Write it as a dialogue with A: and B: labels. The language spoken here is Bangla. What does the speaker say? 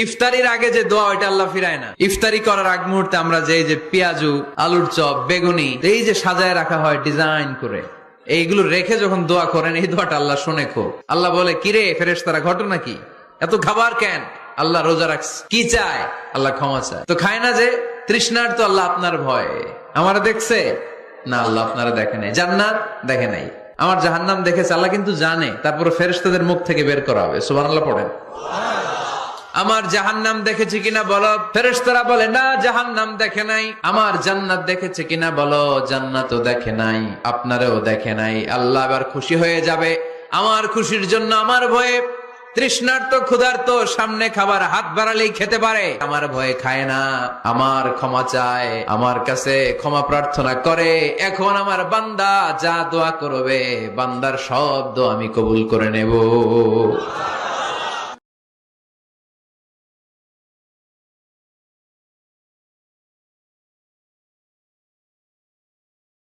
A: ইফতারির আগে যে দোয়া ওইটা আল্লাহ ফিরায় না। ইফতারি করার আগ মুহূর্তে আমরা যে পেঁয়াজু, আলুর চপ, বেগুনি এই যে সাজায় রাখা হয় ডিজাইন করে, এইগুলো রেখে যখন দোয়া করেন এই দোয়াটা আল্লাহ শুনে খুব। আল্লাহ বলে, কিরে ফেরেশতারা, ঘটনা কি? এত খাবার কেন? আল্লাহ রোজা রাখছে। কি চায়? আল্লাহ ক্ষমা চায়। তো খায় না যে তৃষ্ণার, তো আল্লাহ আপনার ভয়। আমারা দেখছে না, আল্লাহ আপনারা দেখে নাই। জান্নাত দেখে নাই, আমার জাহান্নাম দেখেছে আল্লাহ কিন্তু জানে। তারপরে ফেরেশতাদের মুখ থেকে বের করা হবে। সুবহানাল্লাহ পড়েন। আমার জাহান্নাম দেখেছে কিনা বলো। ফেরেশতারা বলে, না জাহান্নাম দেখে নাই। আমার জান্নাত দেখেছে কিনা বলো। জান্নাতও দেখে নাই, আপনারেও দেখে নাই। আল্লাহ এবার খুশি হয়ে যাবে। আমার খুশির জন্য আমার ভয়ে তৃষ্ণার্ত ক্ষুধার্ত সামনে খাবার হাত বাড়ালেই খেতে পারে, আমার ভয়ে খায় না। আমার ক্ষমা চায়, আমার কাছে ক্ষমা প্রার্থনা করে। এখন আমার বান্দা যা দোয়া করবে, বান্দার সব দোয়া আমি কবুল করে নেব।